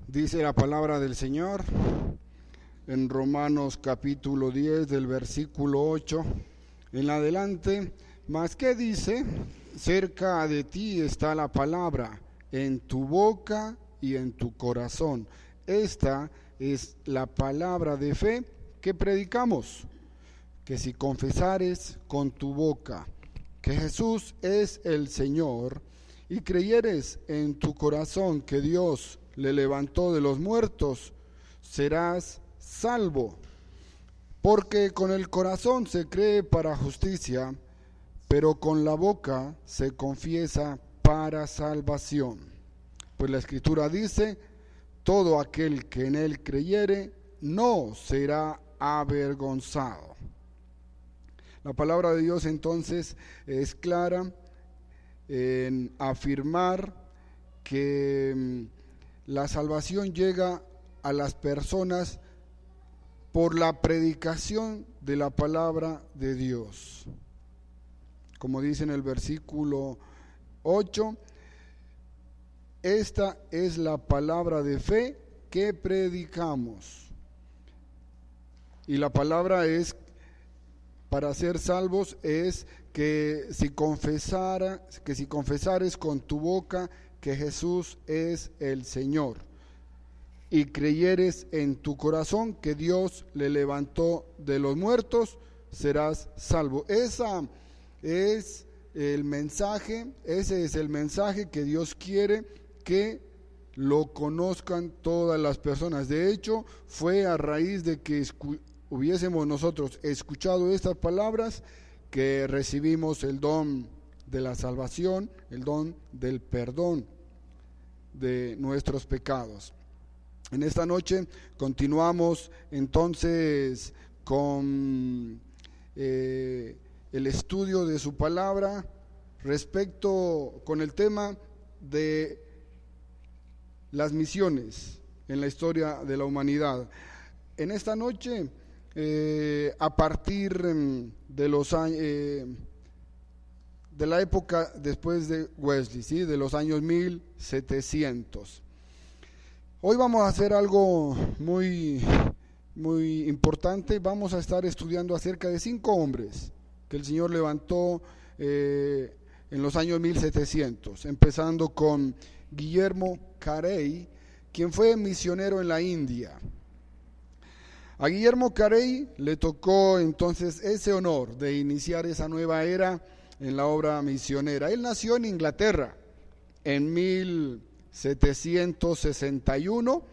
Dice la palabra del Señor en Romanos capítulo 10 del versículo 8 en adelante. Mas ¿qué dice? Cerca de ti está la palabra, en tu boca y en tu corazón. Esta es la palabra de fe que predicamos, que si confesares con tu boca que Jesús es el Señor y creyeres en tu corazón que Dios le levantó de los muertos, serás salvo. Porque con el corazón se cree para justicia, pero con la boca se confiesa para salvación. Pues la Escritura dice: todo aquel que en él creyere no será avergonzado. La palabra de Dios entonces es clara en afirmar que la salvación llega a las personas por la predicación de la palabra de Dios. Como dice en el versículo 8, esta es la palabra de fe que predicamos. Y la palabra es, para ser salvos, es que si confesares con tu boca que Jesús es el Señor y creyeres en tu corazón que Dios le levantó de los muertos, serás salvo. Ese es el mensaje que Dios quiere que lo conozcan todas las personas. De hecho, fue a raíz de que hubiésemos nosotros escuchado estas palabras que recibimos el don de la salvación, el don del perdón de nuestros pecados. En esta noche continuamos entonces con el estudio de su palabra con el tema de las misiones en la historia de la humanidad. En esta noche, a partir de los años de la época después de Wesley, ¿sí? De los años 1700. Hoy vamos a hacer algo muy importante. Vamos a estar estudiando acerca de 5 hombres que el Señor levantó en los años 1700, empezando con Guillermo Carey, quien fue misionero en la India. A Guillermo Carey le tocó entonces ese honor de iniciar esa nueva era en la obra misionera. Él nació en Inglaterra en 1761.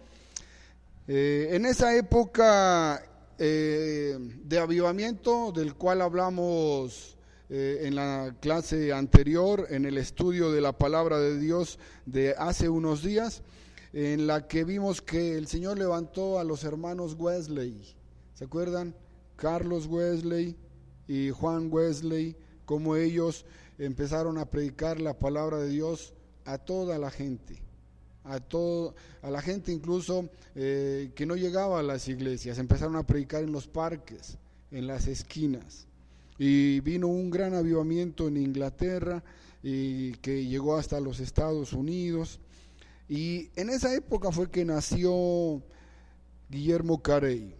En esa época de avivamiento, del cual hablamos en la clase anterior, en el estudio de la palabra de Dios de hace unos días, en la que vimos que el Señor levantó a los hermanos Wesley. ¿Se acuerdan? Carlos Wesley y Juan Wesley, cómo ellos empezaron a predicar la palabra de Dios a toda la gente, a la gente incluso que no llegaba a las iglesias. Empezaron a predicar en los parques, en las esquinas, y vino un gran avivamiento en Inglaterra y que llegó hasta los Estados Unidos. Y en esa época fue que nació Guillermo Carey,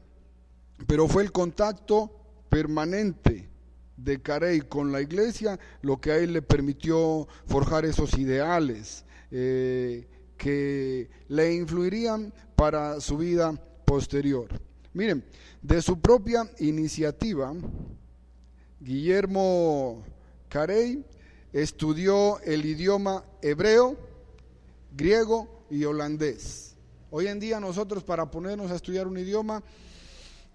pero fue el contacto permanente de Carey con la iglesia lo que a él le permitió forjar esos ideales que le influirían para su vida posterior. Miren, de su propia iniciativa, Guillermo Carey estudió el idioma hebreo, griego y holandés. Hoy en día nosotros, para ponernos a estudiar un idioma,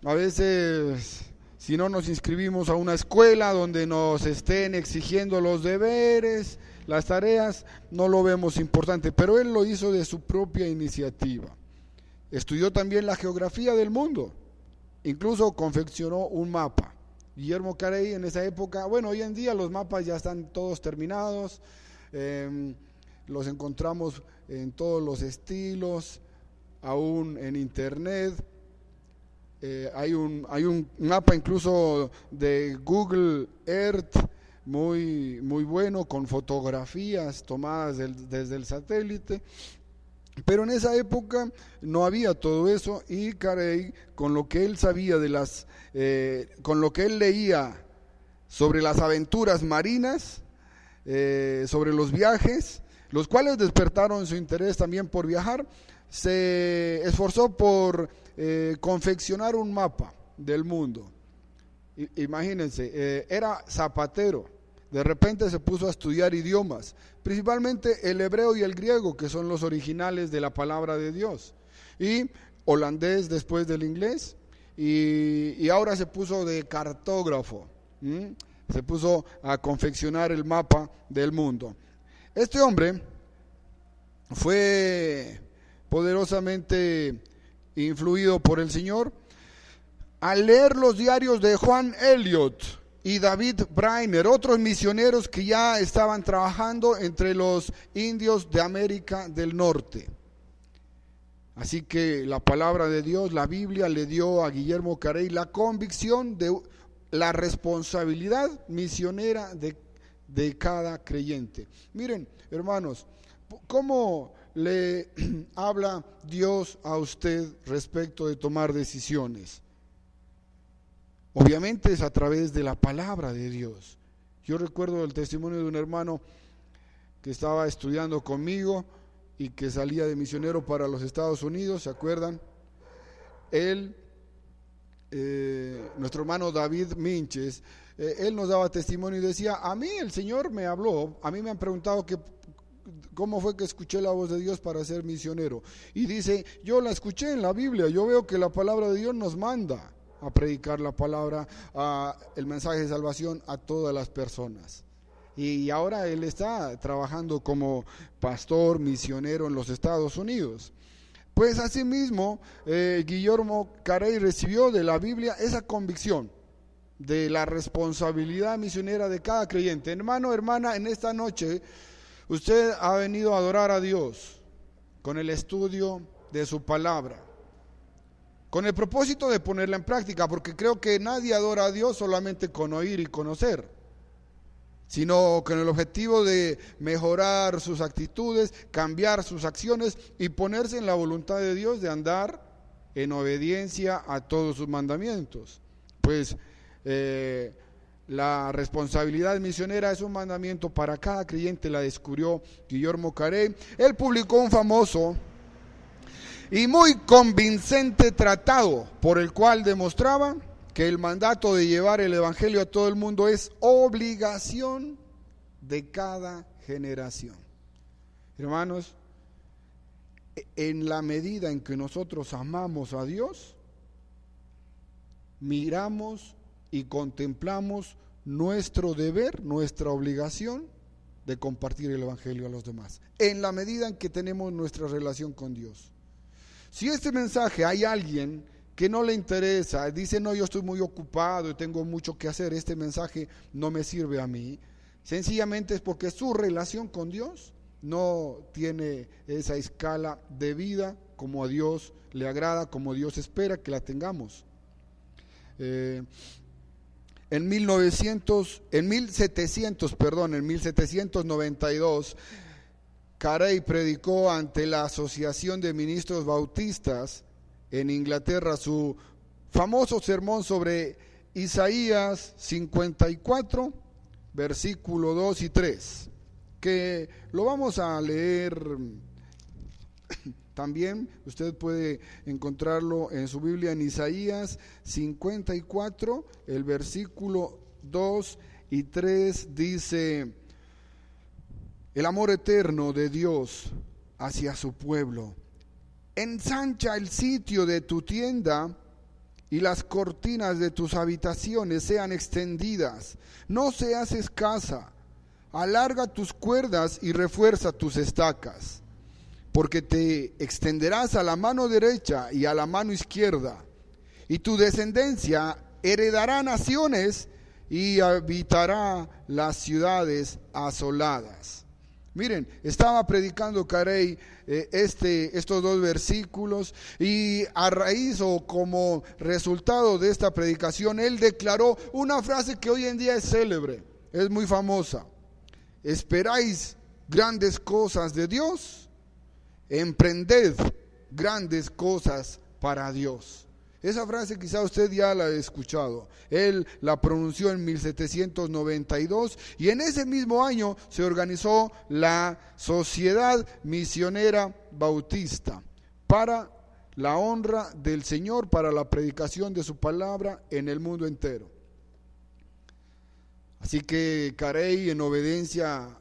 a veces, si no nos inscribimos a una escuela donde nos estén exigiendo los deberes, las tareas, no lo vemos importante, pero él lo hizo de su propia iniciativa. Estudió también la geografía del mundo, incluso confeccionó un mapa. Guillermo Carey en esa época, bueno, hoy en día los mapas ya están todos terminados, los encontramos en todos los estilos, aún en internet. Hay un mapa incluso de Google Earth muy bueno, con fotografías tomadas desde el satélite. Pero en esa época no había todo eso, y Carey, con lo que él sabía con lo que él leía sobre las aventuras marinas, sobre los viajes, los cuales despertaron su interés también por viajar, se esforzó por confeccionar un mapa del mundo. Imagínense, era zapatero, de repente se puso a estudiar idiomas, principalmente el hebreo y el griego, que son los originales de la palabra de Dios, y holandés después del inglés, y ahora se puso de cartógrafo, se puso a confeccionar el mapa del mundo. Este hombre fue poderosamente influido por el Señor al leer los diarios de Juan Elliot y David Brainerd, otros misioneros que ya estaban trabajando entre los indios de América del Norte. Así que la palabra de Dios, la Biblia, le dio a Guillermo Carey la convicción de la responsabilidad misionera de cada creyente. Miren, hermanos, ¿cómo le habla Dios a usted respecto de tomar decisiones? Obviamente es a través de la palabra de Dios. Yo recuerdo el testimonio de un hermano que estaba estudiando conmigo y que salía de misionero para los Estados Unidos, ¿se acuerdan? Él, nuestro hermano David Minches, él nos daba testimonio y decía: a mí el Señor me habló, a mí me han preguntado cómo fue que escuché la voz de Dios para ser misionero. Y dice: yo la escuché en la Biblia, yo veo que la palabra de Dios nos manda a predicar la palabra, el mensaje de salvación a todas las personas. Y ahora él está trabajando como pastor misionero en los Estados Unidos. Pues asimismo, Guillermo Carey recibió de la Biblia esa convicción de la responsabilidad misionera de cada creyente. Hermano, hermana, en esta noche usted ha venido a adorar a Dios con el estudio de su palabra, con el propósito de ponerla en práctica, porque creo que nadie adora a Dios solamente con oír y conocer, sino con el objetivo de mejorar sus actitudes, cambiar sus acciones y ponerse en la voluntad de Dios de andar en obediencia a todos sus mandamientos. Pues la responsabilidad misionera es un mandamiento para cada creyente, la descubrió Guillermo Carey. Él publicó un famoso y muy convincente tratado por el cual demostraba que el mandato de llevar el evangelio a todo el mundo es obligación de cada generación. Hermanos, en la medida en que nosotros amamos a Dios, miramos y contemplamos nuestro deber, nuestra obligación de compartir el evangelio a los demás, en la medida en que tenemos nuestra relación con Dios. Si este mensaje hay alguien que no le interesa, dice: no, yo estoy muy ocupado y tengo mucho que hacer, este mensaje no me sirve a mí, sencillamente es porque su relación con Dios no tiene esa escala de vida como a Dios le agrada, como Dios espera que la tengamos. En 1792, Carey predicó ante la Asociación de Ministros Bautistas en Inglaterra su famoso sermón sobre Isaías 54, versículo 2 y 3, que lo vamos a leer también. Usted puede encontrarlo en su Biblia en Isaías 54, el versículo 2 y 3 dice: el amor eterno de Dios hacia su pueblo. Ensancha el sitio de tu tienda y las cortinas de tus habitaciones sean extendidas. No seas escasa. Alarga tus cuerdas y refuerza tus estacas, porque te extenderás a la mano derecha y a la mano izquierda, y tu descendencia heredará naciones y habitará las ciudades asoladas. Miren, estaba predicando Carey estos dos versículos, y a raíz o como resultado de esta predicación, él declaró una frase que hoy en día es célebre, es muy famosa: ¿esperáis grandes cosas de Dios? emprended grandes cosas para Dios. Esa frase quizá usted ya la ha escuchado. Él la pronunció en 1792 y en ese mismo año se organizó la Sociedad Misionera Bautista para la honra del Señor, para la predicación de su palabra en el mundo entero. Así que Carey, en obediencia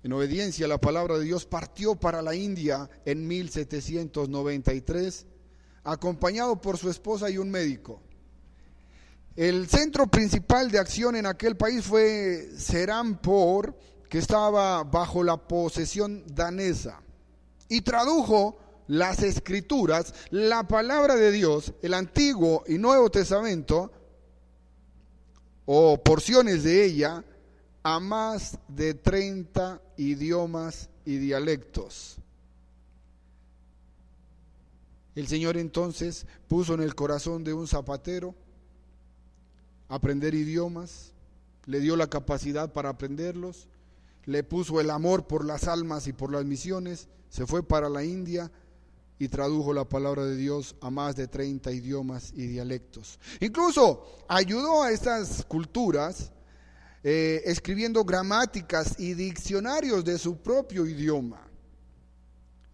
a la palabra de Dios, partió para la India en 1793, acompañado por su esposa y un médico. El centro principal de acción en aquel país fue Serampore, que estaba bajo la posesión danesa, y tradujo las Escrituras, la palabra de Dios, el Antiguo y Nuevo Testamento, o porciones de ella, a más de 30 idiomas y dialectos. El Señor entonces puso en el corazón de un zapatero aprender idiomas, le dio la capacidad para aprenderlos, le puso el amor por las almas y por las misiones, se fue para la India y tradujo la palabra de Dios a más de 30 idiomas y dialectos. Incluso ayudó a estas culturas escribiendo gramáticas y diccionarios de su propio idioma.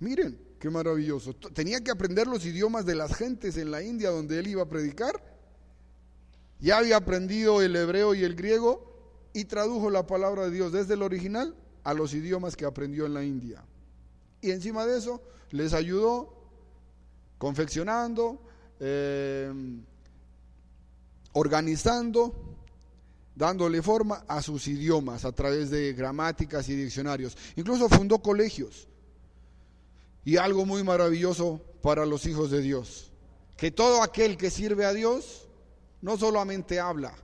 Miren, qué maravilloso. Tenía que aprender los idiomas de las gentes en la India donde él iba a predicar. Ya había aprendido el hebreo y el griego y tradujo la palabra de Dios desde el original a los idiomas que aprendió en la India. Y encima de eso les ayudó confeccionando, organizando, dándole forma a sus idiomas a través de gramáticas y diccionarios. Incluso fundó colegios. Y algo muy maravilloso para los hijos de Dios, que todo aquel que sirve a Dios no solamente habla.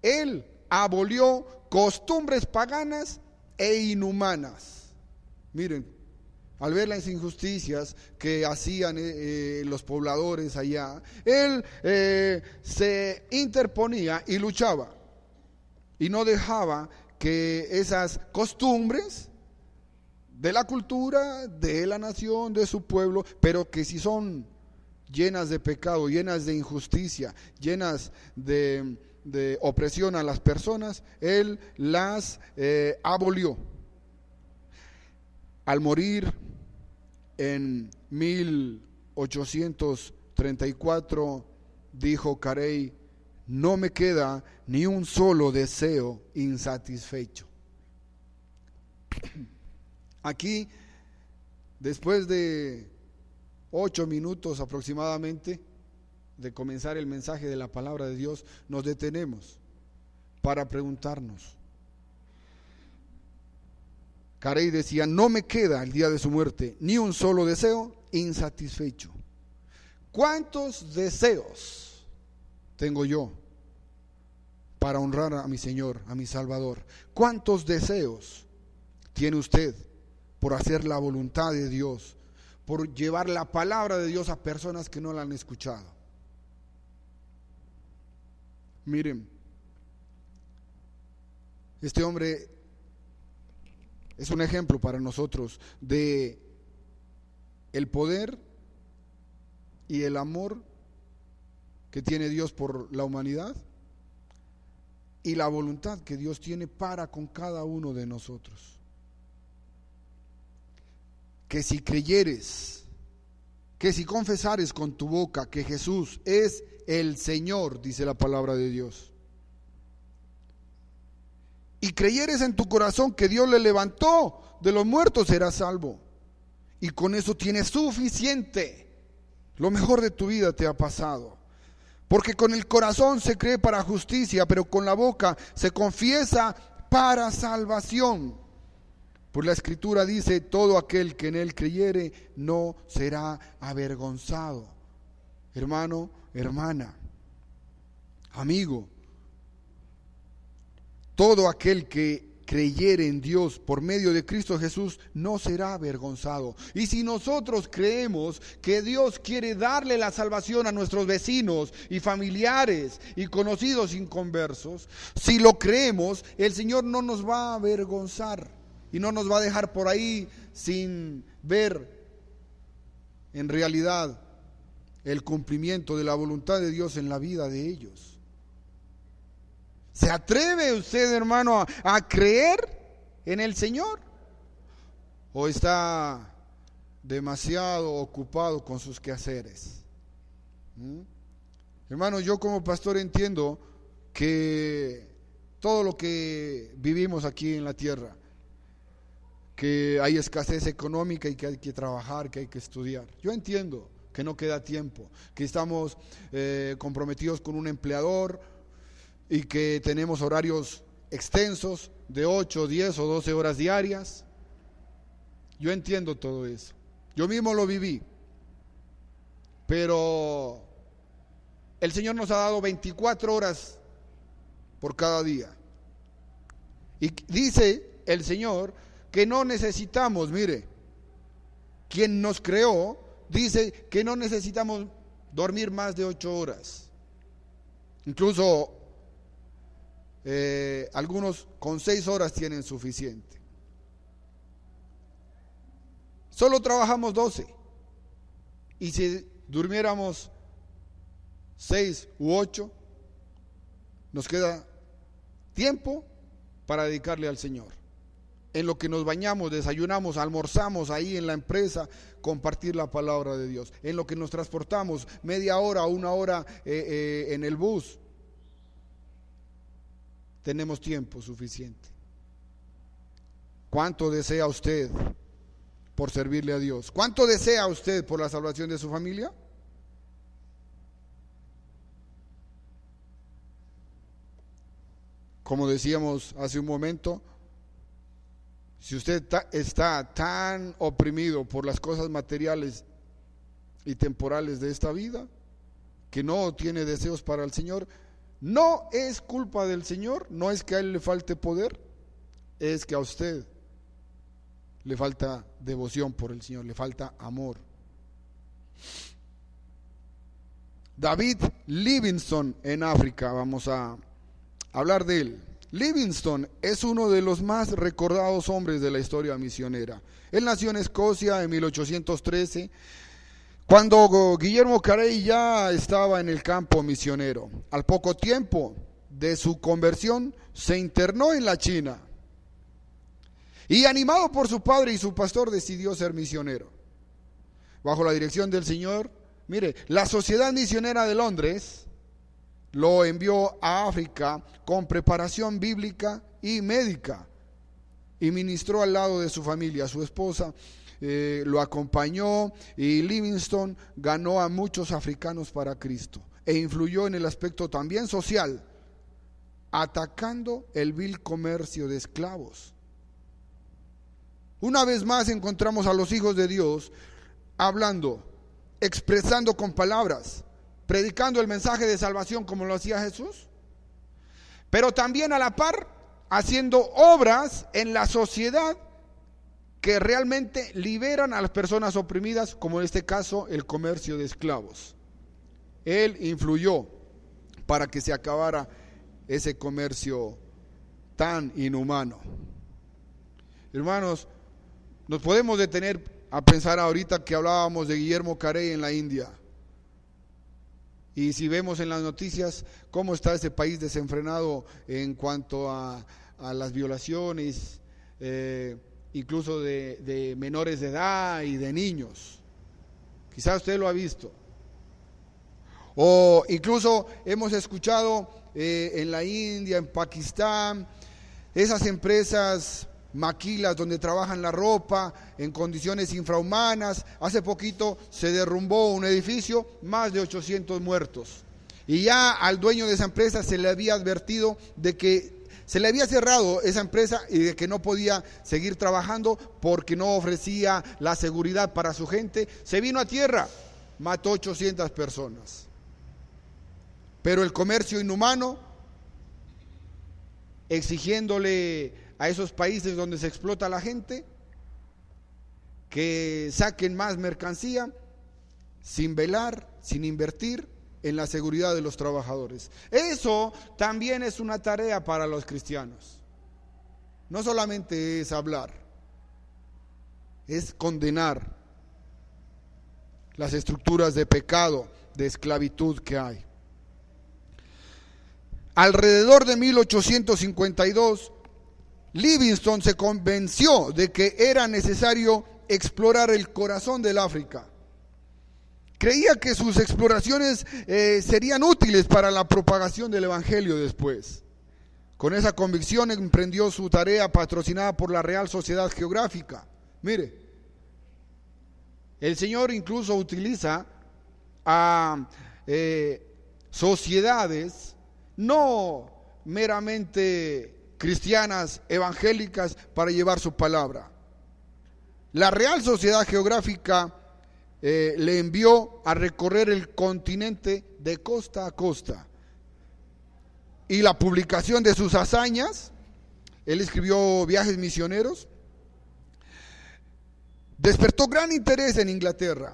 Él abolió costumbres paganas e inhumanas. Miren, al ver las injusticias que hacían los pobladores allá, él se interponía y luchaba y no dejaba que esas costumbres de la cultura, de la nación, de su pueblo, pero que si son llenas de pecado, llenas de injusticia, llenas de opresión a las personas, él las abolió. Al morir en 1834, dijo Carey: no me queda ni un solo deseo insatisfecho. Aquí, después de 8 minutos aproximadamente de comenzar el mensaje de la palabra de Dios, nos detenemos para preguntarnos. Carey decía: no me queda el día de su muerte ni un solo deseo insatisfecho. ¿Cuántos deseos tengo yo para honrar a mi Señor, a mi Salvador? ¿Cuántos deseos tiene usted por hacer la voluntad de Dios, por llevar la palabra de Dios a personas que no la han escuchado? Miren, este hombre es un ejemplo para nosotros de el poder y el amor que tiene Dios por la humanidad y la voluntad que Dios tiene para con cada uno de nosotros. Que si creyeres, que si confesares con tu boca que Jesús es el Señor, dice la palabra de Dios, y creyeres en tu corazón que Dios le levantó de los muertos, serás salvo. Y con eso tienes suficiente. Lo mejor de tu vida te ha pasado. Porque con el corazón se cree para justicia, pero con la boca se confiesa para salvación. Pues la Escritura dice: todo aquel que en él creyere no será avergonzado. Hermano, hermana, amigo, todo aquel que creyere en Dios por medio de Cristo Jesús no será avergonzado. Y si nosotros creemos que Dios quiere darle la salvación a nuestros vecinos y familiares y conocidos inconversos, si lo creemos, el Señor no nos va a avergonzar. y no nos va a dejar por ahí sin ver en realidad el cumplimiento de la voluntad de Dios en la vida de ellos. ¿Se atreve usted, hermano, a creer en el Señor? ¿O está demasiado ocupado con sus quehaceres? Hermano, yo como pastor entiendo que todo lo que vivimos aquí en la tierra, que hay escasez económica y que hay que trabajar, que hay que estudiar. Yo entiendo que no queda tiempo, que estamos comprometidos con un empleador y que tenemos horarios extensos de 8, 10 o 12 horas diarias. Yo entiendo todo eso. Yo mismo lo viví. Pero el Señor nos ha dado 24 horas por cada día. Y dice el Señor que no necesitamos, mire, quien nos creó, dice que no necesitamos dormir más de 8 horas. Incluso algunos con 6 horas tienen suficiente. Solo trabajamos 12. Y si durmiéramos 6 u 8, nos queda tiempo para dedicarle al Señor. En lo que nos bañamos, desayunamos, almorzamos ahí en la empresa, compartir la palabra de Dios. En lo que nos transportamos, media hora o una hora en el bus, tenemos tiempo suficiente. ¿Cuánto desea usted por servirle a Dios? ¿Cuánto desea usted por la salvación de su familia? Como decíamos hace un momento, si usted está tan oprimido por las cosas materiales y temporales de esta vida, que no tiene deseos para el Señor, no es culpa del Señor, no es que a Él le falte poder, es que a usted le falta devoción por el Señor, le falta amor. David Livingstone en África, vamos a hablar de él. Livingstone es uno de los más recordados hombres de la historia misionera. Él nació en Escocia en 1813, cuando Guillermo Carey ya estaba en el campo misionero. Al poco tiempo de su conversión, se internó en la China. Y animado por su padre y su pastor, decidió ser misionero. Bajo la dirección del Señor, mire, la Sociedad Misionera de Londres lo envió a África con preparación bíblica y médica y ministró al lado de su familia. Su esposa lo acompañó y Livingstone ganó a muchos africanos para Cristo e influyó en el aspecto también social, atacando el vil comercio de esclavos. Una vez más encontramos a los hijos de Dios hablando, expresando con palabras, predicando el mensaje de salvación como lo hacía Jesús, pero también a la par haciendo obras en la sociedad que realmente liberan a las personas oprimidas, como en este caso el comercio de esclavos. Él influyó para que se acabara ese comercio tan inhumano. Hermanos, nos podemos detener a pensar ahorita que hablábamos de Guillermo Carey en la India. Y si vemos en las noticias cómo está ese país desenfrenado en cuanto a las violaciones, incluso de menores de edad y de niños. Quizás usted lo ha visto. O incluso hemos escuchado en la India, en Pakistán, esas empresas maquilas donde trabajan la ropa en condiciones infrahumanas. Hace poquito se derrumbó un edificio, más de 800 muertos. Y ya al dueño de esa empresa se le había advertido de que se le había cerrado esa empresa y de que no podía seguir trabajando porque no ofrecía la seguridad para su gente. Se vino a tierra, mató 800 personas. Pero el comercio inhumano, exigiéndole a esos países donde se explota a la gente que saquen más mercancía sin velar, sin invertir en la seguridad de los trabajadores. Eso también es una tarea para los cristianos. No solamente es hablar, es condenar las estructuras de pecado, de esclavitud que hay. Alrededor de 1852, Livingstone se convenció de que era necesario explorar el corazón del África. Creía que sus exploraciones serían útiles para la propagación del Evangelio después. Con esa convicción emprendió su tarea patrocinada por la Real Sociedad Geográfica. Mire, el Señor incluso utiliza a sociedades no meramente cristianas, evangélicas, para llevar su palabra. La Real Sociedad Geográfica le envió a recorrer el continente de costa a costa. Y la publicación de sus hazañas, él escribió Viajes Misioneros, despertó gran interés en Inglaterra.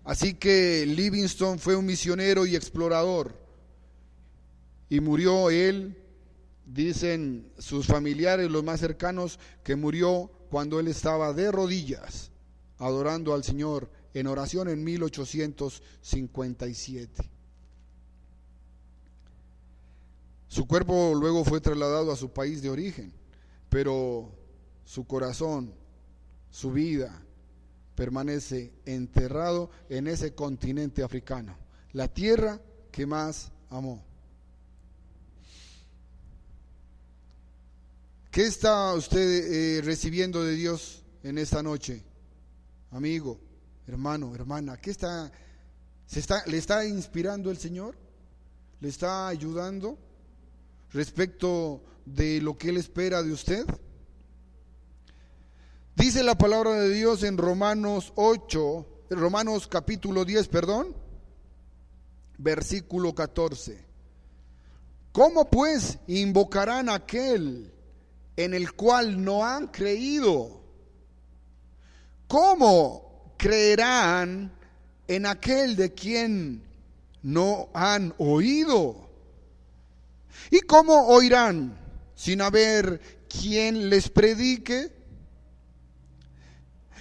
Así que Livingstone fue un misionero y explorador. Y murió él, dicen sus familiares, los más cercanos, que murió cuando él estaba de rodillas, adorando al Señor en oración en 1857. Su cuerpo luego fue trasladado a su país de origen, pero su corazón, su vida, permanece enterrado en ese continente africano, la tierra que más amó. ¿Qué está usted recibiendo de Dios en esta noche? Amigo, hermano, hermana, ¿le está inspirando el Señor? ¿Le está ayudando respecto de lo que Él espera de usted? Dice la palabra de Dios en Romanos capítulo 10, versículo 14. ¿Cómo pues invocarán a aquel en el cual no han creído? ¿Cómo creerán en aquel de quien no han oído? ¿Y cómo oirán sin haber quien les predique?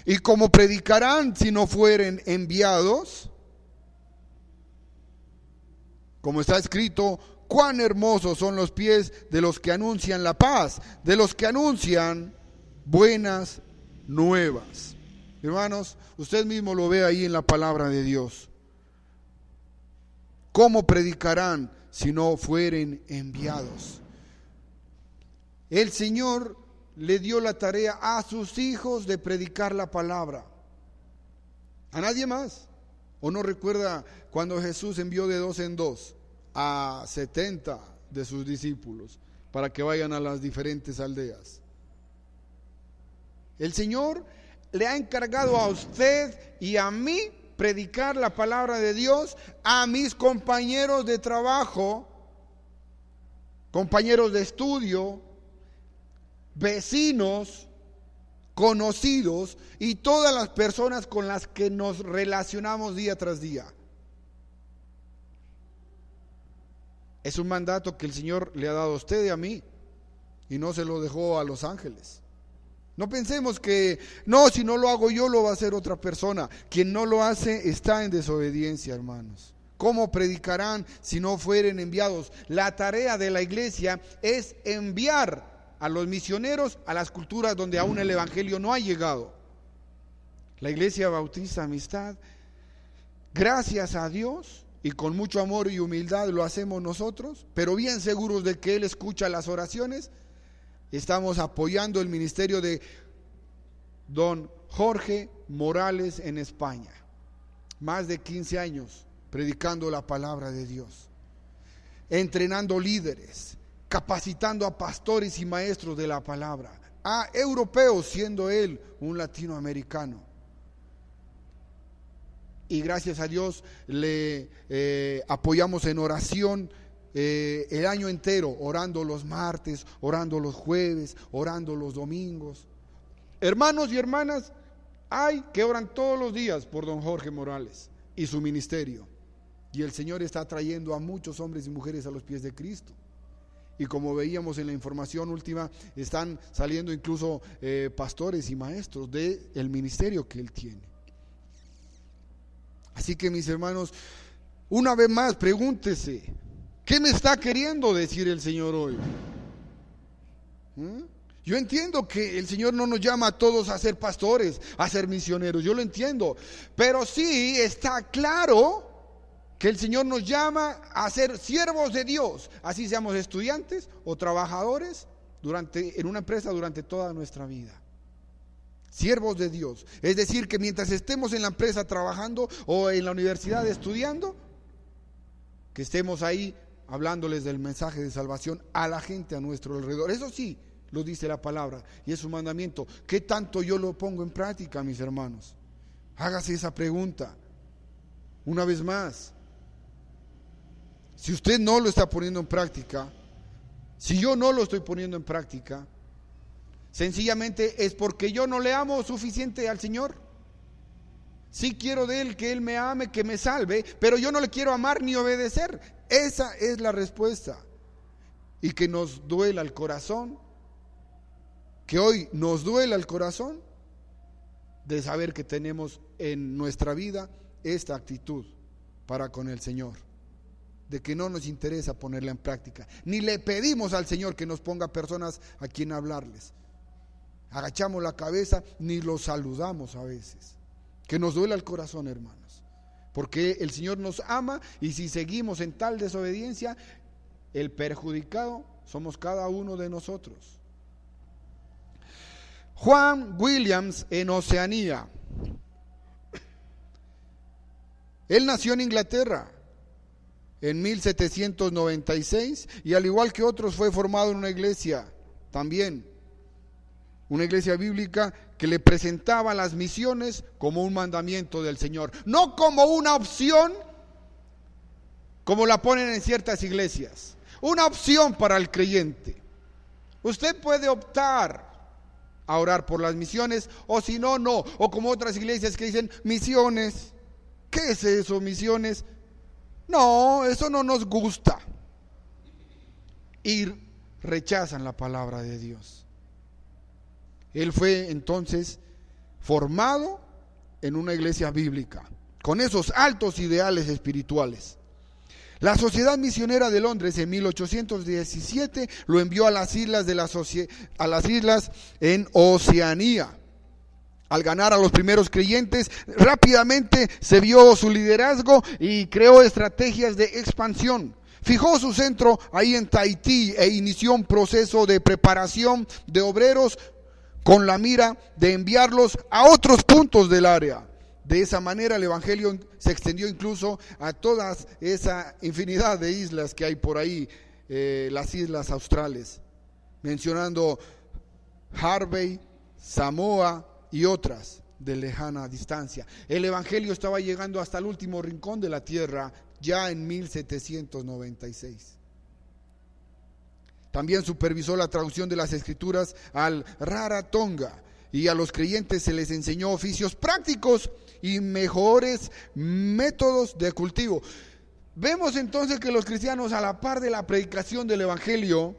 ¿Y cómo predicarán si no fueren enviados? Como está escrito, cuán hermosos son los pies de los que anuncian la paz, de los que anuncian buenas nuevas. Hermanos, usted mismo lo ve ahí en la palabra de Dios. ¿Cómo predicarán si no fueren enviados? El Señor le dio la tarea a sus hijos de predicar la palabra. A nadie más. ¿O no recuerda cuando Jesús envió de 2 en 2 a 70 de sus discípulos para que vayan a las diferentes aldeas? El Señor le ha encargado a usted y a mí predicar la palabra de Dios a mis compañeros de trabajo, compañeros de estudio, vecinos, conocidos y todas las personas con las que nos relacionamos día tras día. Es un mandato que el Señor le ha dado a usted y a mí, y no se lo dejó a los ángeles. No pensemos que, no, si no lo hago yo, lo va a hacer otra persona. Quien no lo hace está en desobediencia, hermanos. ¿Cómo predicarán si no fueren enviados? La tarea de la iglesia es enviar a los misioneros a las culturas donde aún el evangelio no ha llegado. La Iglesia Bautista Amistad, gracias a Dios y con mucho amor y humildad lo hacemos nosotros, pero bien seguros de que Él escucha las oraciones. Estamos apoyando el ministerio de don Jorge Morales en España. Más de 15 años predicando la palabra de Dios, entrenando líderes, capacitando a pastores y maestros de la palabra, a europeos, siendo él un latinoamericano. Y gracias a Dios le apoyamos en oración el año entero, orando los martes, orando los jueves, orando los domingos. Hermanos y hermanas, hay que oran todos los días por don Jorge Morales y su ministerio. Y el Señor está trayendo a muchos hombres y mujeres a los pies de Cristo. Y como veíamos en la información última, están saliendo incluso pastores y maestros del ministerio que él tiene. Así que, mis hermanos, una vez más, pregúntese, ¿qué me está queriendo decir el Señor hoy? Yo entiendo que el Señor no nos llama a todos a ser pastores, a ser misioneros, yo lo entiendo, pero sí está claro que el Señor nos llama a ser siervos de Dios, así seamos estudiantes o trabajadores en una empresa durante toda nuestra vida. Siervos de Dios, es decir, que mientras estemos en la empresa trabajando o en la universidad estudiando, que estemos ahí hablándoles del mensaje de salvación a la gente a nuestro alrededor. Eso sí, lo dice la palabra y es un mandamiento. ¿Qué tanto yo lo pongo en práctica, mis hermanos? Hágase esa pregunta una vez más. Si usted no lo está poniendo en práctica, si yo no lo estoy poniendo en práctica, sencillamente es porque yo no le amo suficiente al Señor. Sí quiero de Él que Él me ame, que me salve, pero yo no le quiero amar ni obedecer. Esa es la respuesta. Y que nos duela el corazón, que hoy nos duela el corazón de saber que tenemos en nuestra vida esta actitud para con el Señor, de que no nos interesa ponerla en práctica, ni le pedimos al Señor que nos ponga personas a quien hablarles. Agachamos la cabeza, ni los saludamos a veces. Que nos duela el corazón, hermanos, porque el Señor nos ama y si seguimos en tal desobediencia, el perjudicado somos cada uno de nosotros. Juan Williams en Oceanía. Él nació en Inglaterra en 1796 y al igual que otros fue formado en una iglesia también, una iglesia bíblica que le presentaba las misiones como un mandamiento del Señor, no como una opción como la ponen en ciertas iglesias, una opción para el creyente. Usted puede optar a orar por las misiones o si no, no, o como otras iglesias que dicen misiones. ¿Qué es eso, misiones? No, eso no nos gusta. Y rechazan la palabra de Dios. Él fue entonces formado en una iglesia bíblica, con esos altos ideales espirituales. La Sociedad Misionera de Londres en 1817 lo envió a las islas en Oceanía. Al ganar a los primeros creyentes, rápidamente se vio su liderazgo y creó estrategias de expansión. Fijó su centro ahí en Tahití e inició un proceso de preparación de obreros con la mira de enviarlos a otros puntos del área. De esa manera el evangelio se extendió incluso a todas esa infinidad de islas que hay por ahí, las islas australes, mencionando Harvey, Samoa y otras de lejana distancia. El evangelio estaba llegando hasta el último rincón de la tierra ya en 1796. También supervisó la traducción de las escrituras al Rarotonga y a los creyentes se les enseñó oficios prácticos y mejores métodos de cultivo. Vemos entonces que los cristianos, a la par de la predicación del evangelio,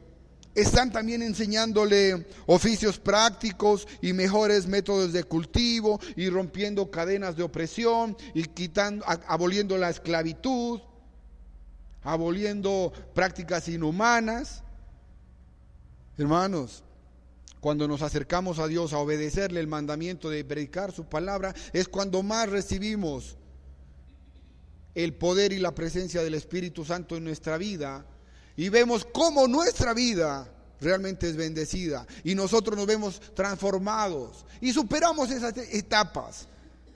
están también enseñándole oficios prácticos y mejores métodos de cultivo y rompiendo cadenas de opresión y aboliendo la esclavitud, aboliendo prácticas inhumanas. Hermanos, cuando nos acercamos a Dios a obedecerle el mandamiento de predicar su palabra, es cuando más recibimos el poder y la presencia del Espíritu Santo en nuestra vida y vemos cómo nuestra vida realmente es bendecida y nosotros nos vemos transformados y superamos esas etapas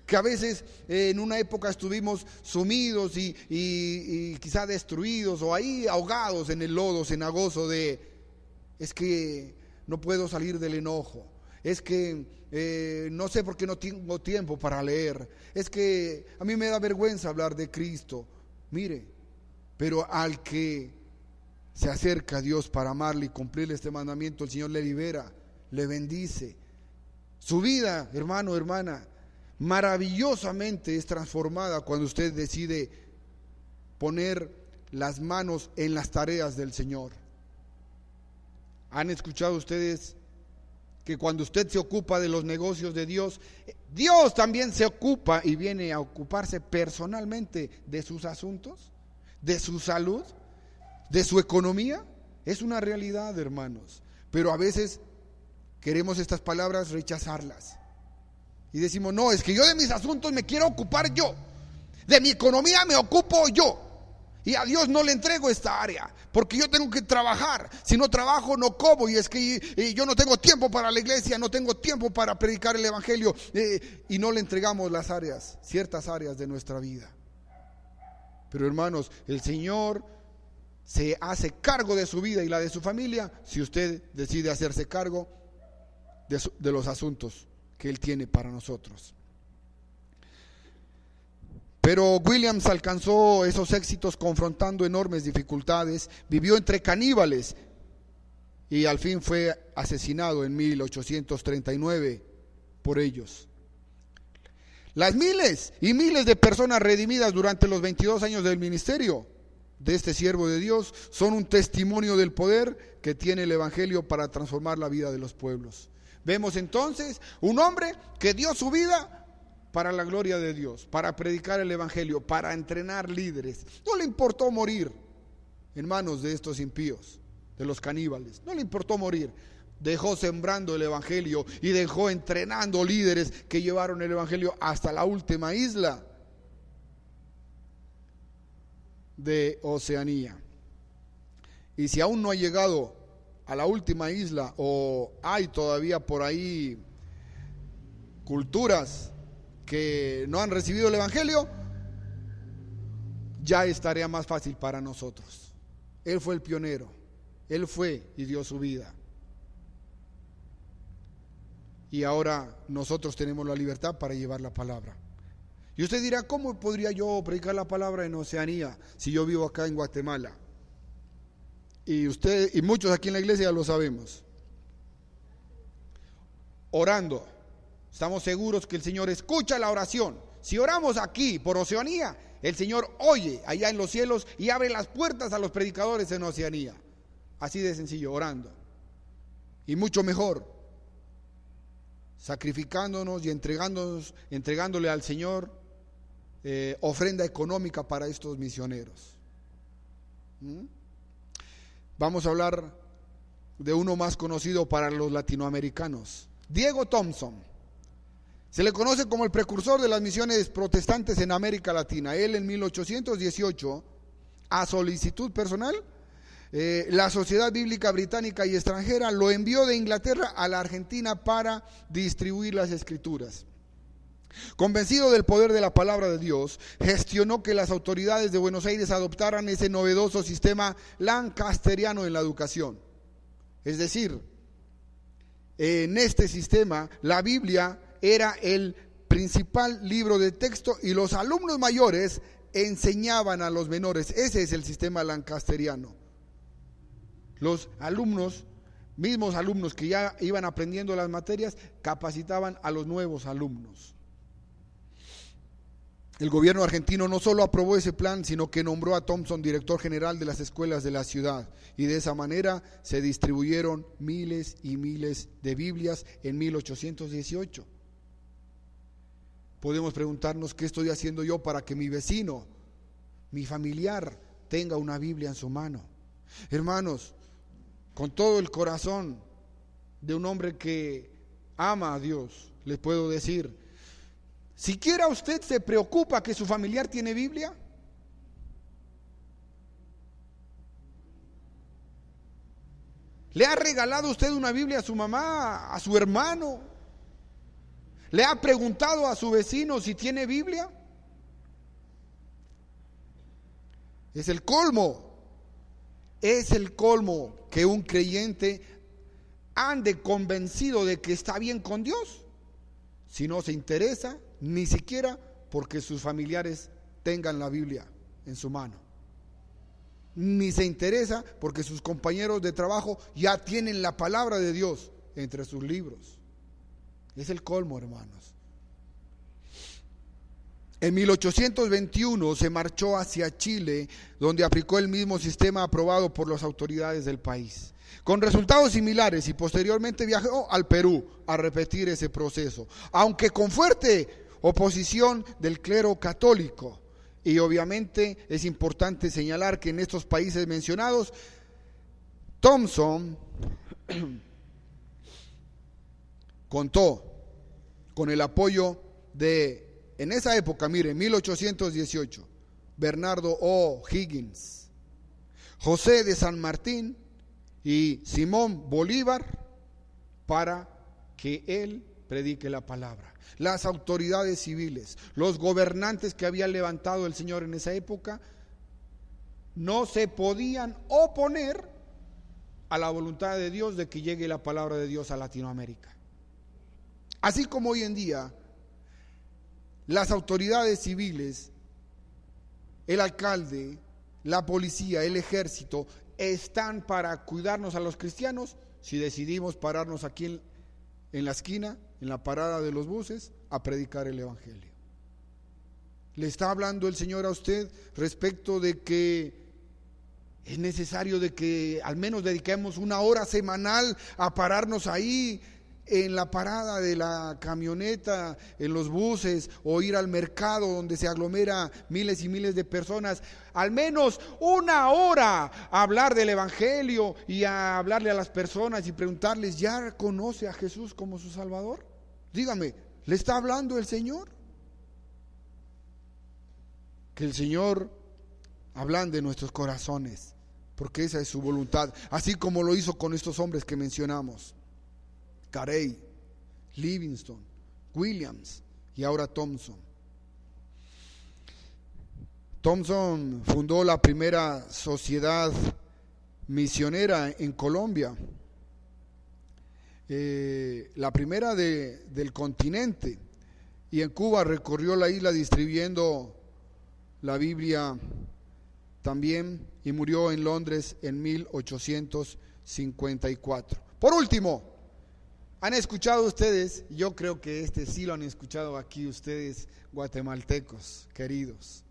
que a veces en una época estuvimos sumidos y quizá destruidos o ahí ahogados en el lodo cenagoso de es que no puedo salir del enojo, es que no sé por qué no tengo tiempo para leer, es que a mí me da vergüenza hablar de Cristo. Mire, pero al que se acerca a Dios para amarle y cumplirle este mandamiento, el Señor le libera, le bendice. Su vida, hermano, hermana, maravillosamente es transformada cuando usted decide poner las manos en las tareas del Señor. ¿Han escuchado ustedes que cuando usted se ocupa de los negocios de Dios, Dios también se ocupa y viene a ocuparse personalmente de sus asuntos, de su salud, de su economía? Es una realidad, hermanos, pero a veces queremos estas palabras rechazarlas y decimos: no, es que yo de mis asuntos me quiero ocupar yo, de mi economía me ocupo yo, y a Dios no le entrego esta área, porque yo tengo que trabajar. Si no trabajo, no como. Y es que yo no tengo tiempo para la iglesia, no tengo tiempo para predicar el evangelio. Y no le entregamos las áreas, ciertas áreas de nuestra vida. Pero hermanos, el Señor se hace cargo de su vida y la de su familia si usted decide hacerse cargo de los asuntos que Él tiene para nosotros. Pero Williams alcanzó esos éxitos confrontando enormes dificultades, vivió entre caníbales y al fin fue asesinado en 1839 por ellos. Las miles y miles de personas redimidas durante los 22 años del ministerio de este siervo de Dios son un testimonio del poder que tiene el evangelio para transformar la vida de los pueblos. Vemos entonces un hombre que dio su vida para la gloria de Dios, para predicar el evangelio, para entrenar líderes. No le importó morir en manos de estos impíos, de los caníbales. No le importó morir. Dejó sembrando el evangelio y dejó entrenando líderes que llevaron el evangelio hasta la última isla de Oceanía. Y si aún no ha llegado a la última isla, o hay todavía por ahí culturas que no han recibido el evangelio, ya estaría más fácil para nosotros. Él fue el pionero, Él fue y dio su vida. Y ahora nosotros tenemos la libertad para llevar la palabra. Y usted dirá: ¿cómo podría yo predicar la palabra en Oceanía si yo vivo acá en Guatemala? Y usted y muchos aquí en la iglesia ya lo sabemos. Orando. Estamos seguros que el Señor escucha la oración. Si oramos aquí por Oceanía, el Señor oye allá en los cielos y abre las puertas a los predicadores en Oceanía. Así de sencillo, orando. Y mucho mejor, sacrificándonos y entregándole al Señor ofrenda económica para estos misioneros. Vamos a hablar de uno más conocido para los latinoamericanos, Diego Thompson. Se le conoce como el precursor de las misiones protestantes en América Latina. Él en 1818, a solicitud personal, la Sociedad Bíblica Británica y Extranjera lo envió de Inglaterra a la Argentina para distribuir las escrituras. Convencido del poder de la palabra de Dios, gestionó que las autoridades de Buenos Aires adoptaran ese novedoso sistema lancasteriano en la educación. Es decir, en este sistema la Biblia era el principal libro de texto y los alumnos mayores enseñaban a los menores. Ese es el sistema lancasteriano. Los alumnos, mismos alumnos que ya iban aprendiendo las materias, capacitaban a los nuevos alumnos. El gobierno argentino no solo aprobó ese plan, sino que nombró a Thompson director general de las escuelas de la ciudad, y de esa manera se distribuyeron miles y miles de Biblias en 1818. Podemos preguntarnos: ¿qué estoy haciendo yo para que mi vecino, mi familiar, tenga una Biblia en su mano? Hermanos, con todo el corazón de un hombre que ama a Dios, les puedo decir: ¿siquiera usted se preocupa que su familiar tiene Biblia? ¿Le ha regalado usted una Biblia a su mamá, a su hermano? ¿Le ha preguntado a su vecino si tiene Biblia? Es el colmo que un creyente ande convencido de que está bien con Dios si no se interesa ni siquiera porque sus familiares tengan la Biblia en su mano, ni se interesa porque sus compañeros de trabajo ya tienen la palabra de Dios entre sus libros. Es el colmo, hermanos. En 1821 se marchó hacia Chile, donde aplicó el mismo sistema aprobado por las autoridades del país, con resultados similares, y posteriormente viajó al Perú a repetir ese proceso, aunque con fuerte oposición del clero católico. Y obviamente es importante señalar que en estos países mencionados, Thompson contó con el apoyo de, en esa época, miren, 1818, Bernardo O'Higgins, José de San Martín y Simón Bolívar, para que él predique la palabra. Las autoridades civiles, los gobernantes que había levantado el Señor en esa época, no se podían oponer a la voluntad de Dios de que llegue la palabra de Dios a Latinoamérica. Así como hoy en día las autoridades civiles, el alcalde, la policía, el ejército, están para cuidarnos a los cristianos, si decidimos pararnos aquí en la esquina, en la parada de los buses, a predicar el evangelio. Le está hablando el Señor a usted respecto de que es necesario de que al menos dediquemos una hora semanal a pararnos ahí en la parada de la camioneta, en los buses, o ir al mercado donde se aglomera miles y miles de personas, al menos una hora a hablar del evangelio y a hablarle a las personas y preguntarles, ¿ya conoce a Jesús como su Salvador? Dígame, ¿le está hablando el Señor? Que el Señor ablande nuestros corazones, porque esa es su voluntad, así como lo hizo con estos hombres que mencionamos: Carey, Livingston, Williams y ahora Thompson. Thompson fundó la primera sociedad misionera en Colombia, la primera del continente, y en Cuba recorrió la isla distribuyendo la Biblia también, y murió en Londres en 1854. Por último, ¿han escuchado ustedes? Yo creo que este sí lo han escuchado aquí ustedes, guatemaltecos queridos.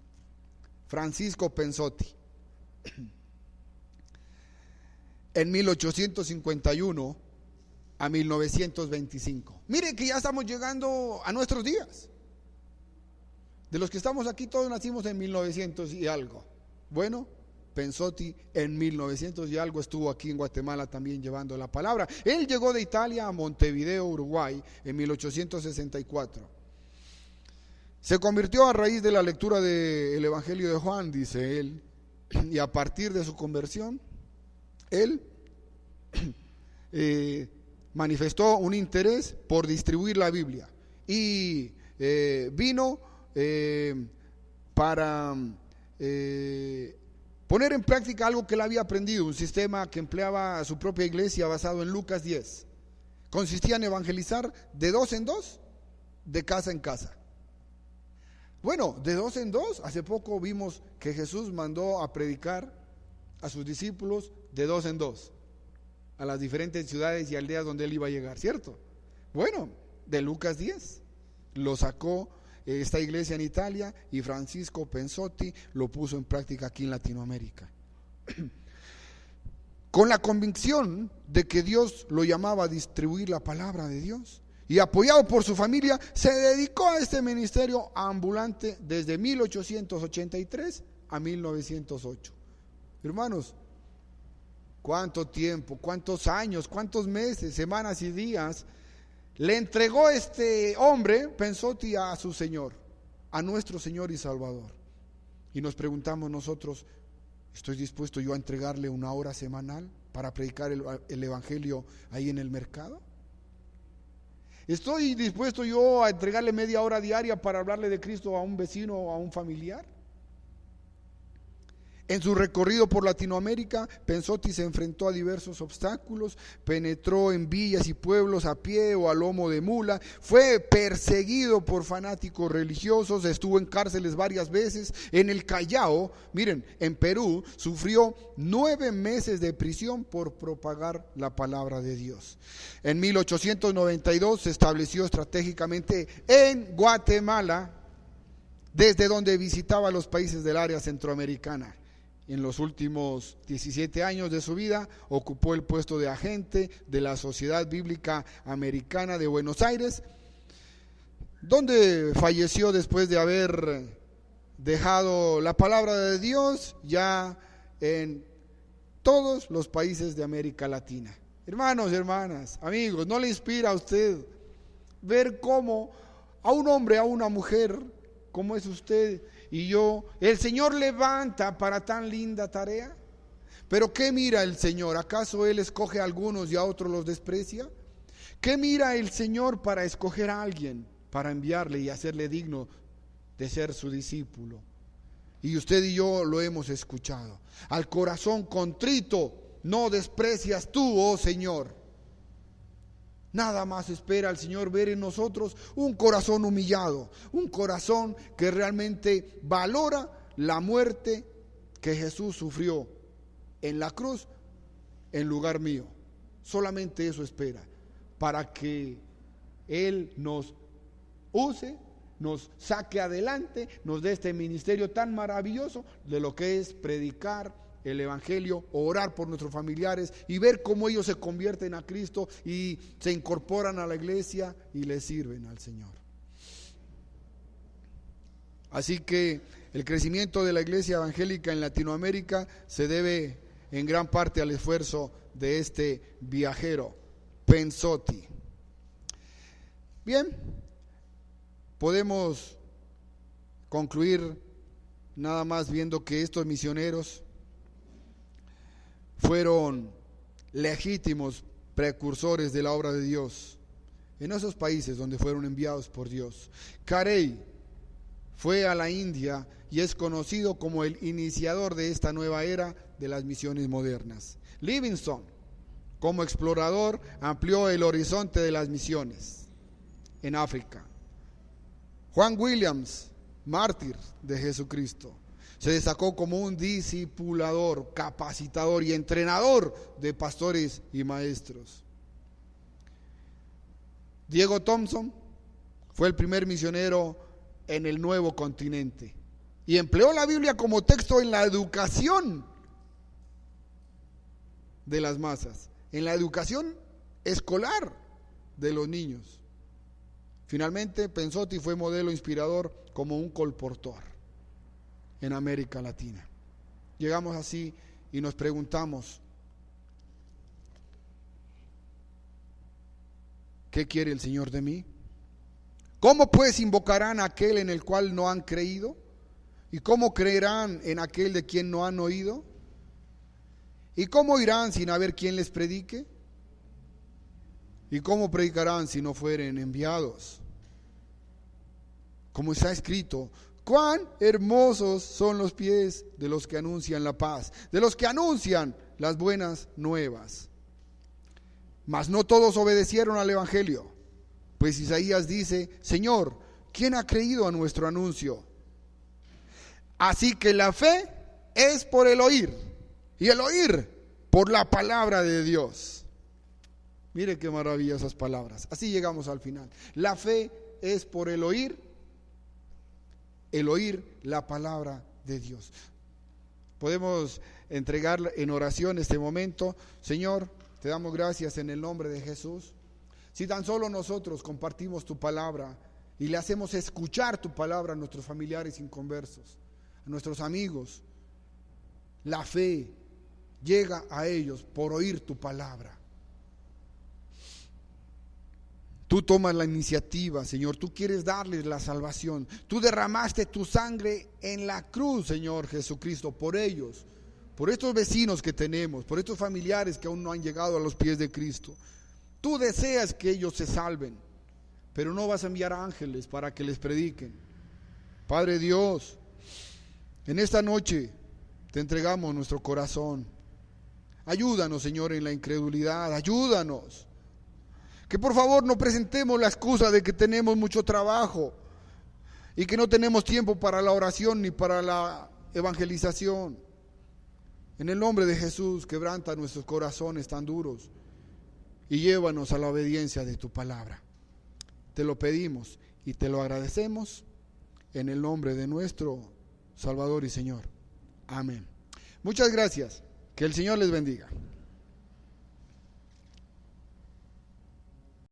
Francisco Pensotti. En 1851 a 1925. Mire que ya estamos llegando a nuestros días. De los que estamos aquí, todos nacimos en 1900 y algo. Bueno, Pensotti en 1900 y algo estuvo aquí en Guatemala también llevando la palabra. Él llegó de Italia a Montevideo, Uruguay, en 1864. Se convirtió a raíz de la lectura del Evangelio de Juan, dice él, y a partir de su conversión, él manifestó un interés por distribuir la Biblia y vino para poner en práctica algo que él había aprendido, un sistema que empleaba a su propia iglesia basado en Lucas 10. Consistía en evangelizar de 2 en 2, de casa en casa. Bueno, de 2 en 2, hace poco vimos que Jesús mandó a predicar a sus discípulos de 2 en 2, a las diferentes ciudades y aldeas donde él iba a llegar, ¿cierto? Bueno, de Lucas 10 lo sacó esta iglesia en Italia, y Francisco Pensotti lo puso en práctica aquí en Latinoamérica, con la convicción de que Dios lo llamaba a distribuir la palabra de Dios, y apoyado por su familia se dedicó a este ministerio ambulante desde 1883 a 1908. Hermanos, ¿cuánto tiempo, cuántos años, cuántos meses, semanas y días le entregó este hombre, Pensotti, a su Señor, a nuestro Señor y Salvador? Y nos preguntamos nosotros, ¿estoy dispuesto yo a entregarle una hora semanal para predicar el Evangelio ahí en el mercado? ¿Estoy dispuesto yo a entregarle media hora diaria para hablarle de Cristo a un vecino o a un familiar? En su recorrido por Latinoamérica, Pensotti se enfrentó a diversos obstáculos, penetró en villas y pueblos a pie o a lomo de mula, fue perseguido por fanáticos religiosos, estuvo en cárceles varias veces. En el Callao, miren, en Perú, sufrió 9 meses de prisión por propagar la palabra de Dios. En 1892 se estableció estratégicamente en Guatemala desde donde visitaba los países del área centroamericana. En los últimos 17 años de su vida ocupó el puesto de agente de la Sociedad Bíblica Americana de Buenos Aires, donde falleció después de haber dejado la palabra de Dios ya en todos los países de América Latina. Hermanos y hermanas, amigos, ¿no le inspira a usted ver cómo a un hombre, a una mujer, como es usted y yo, el Señor levanta para tan linda tarea? Pero ¿qué mira el Señor? ¿Acaso Él escoge a algunos y a otros los desprecia? ¿Qué mira el Señor para escoger a alguien, para enviarle y hacerle digno de ser su discípulo? Y usted y yo lo hemos escuchado. Al corazón contrito no desprecias tú, oh Señor. Nada más espera el Señor ver en nosotros un corazón humillado, un corazón que realmente valora la muerte que Jesús sufrió en la cruz en lugar mío. Solamente eso espera, para que Él nos use, nos saque adelante, nos dé este ministerio tan maravilloso de lo que es predicar el evangelio, orar por nuestros familiares y ver cómo ellos se convierten a Cristo y se incorporan a la iglesia y le sirven al Señor. Así que el crecimiento de la iglesia evangélica en Latinoamérica se debe en gran parte al esfuerzo de este viajero, Pensotti. Bien, podemos concluir nada más viendo que estos misioneros fueron legítimos precursores de la obra de Dios en esos países donde fueron enviados por Dios. Carey fue a la India y es conocido como el iniciador de esta nueva era de las misiones modernas. Livingstone, como explorador, amplió el horizonte de las misiones en África. Juan Williams, mártir de Jesucristo, se destacó como un discipulador, capacitador y entrenador de pastores y maestros. Diego Thompson fue el primer misionero en el nuevo continente y empleó la Biblia como texto en la educación de las masas, en la educación escolar de los niños. Finalmente, Pensotti fue modelo inspirador como un colportor en América Latina. Llegamos así y nos preguntamos, ¿qué quiere el Señor de mí? ¿Cómo pues invocarán a aquel en el cual no han creído? ¿Y cómo creerán en aquel de quien no han oído? ¿Y cómo irán sin haber quien les predique? ¿Y cómo predicarán si no fueren enviados? Como está escrito, cuán hermosos son los pies de los que anuncian la paz, de los que anuncian las buenas nuevas. Mas no todos obedecieron al evangelio, pues Isaías dice, Señor, ¿quién ha creído a nuestro anuncio? Así que la fe es por el oír, y el oír por la palabra de Dios. Mire qué maravillosas palabras. Así llegamos al final. La fe es por el oír la palabra de Dios. Podemos entregar en oración este momento. Señor, te damos gracias en el nombre de Jesús. Si tan solo nosotros compartimos tu palabra y le hacemos escuchar tu palabra a nuestros familiares inconversos, a nuestros amigos, la fe llega a ellos por oír tu palabra. Tú tomas la iniciativa, Señor, tú quieres darles la salvación. Tú derramaste tu sangre en la cruz, Señor Jesucristo, por ellos, por estos vecinos que tenemos, por estos familiares que aún no han llegado a los pies de Cristo. Tú deseas que ellos se salven, pero no vas a enviar ángeles para que les prediquen. Padre Dios, en esta noche te entregamos nuestro corazón. Ayúdanos, Señor, en la incredulidad, ayúdanos. Que por favor no presentemos la excusa de que tenemos mucho trabajo y que no tenemos tiempo para la oración ni para la evangelización. En el nombre de Jesús, quebranta nuestros corazones tan duros y llévanos a la obediencia de tu palabra. Te lo pedimos y te lo agradecemos en el nombre de nuestro Salvador y Señor. Amén. Muchas gracias. Que el Señor les bendiga.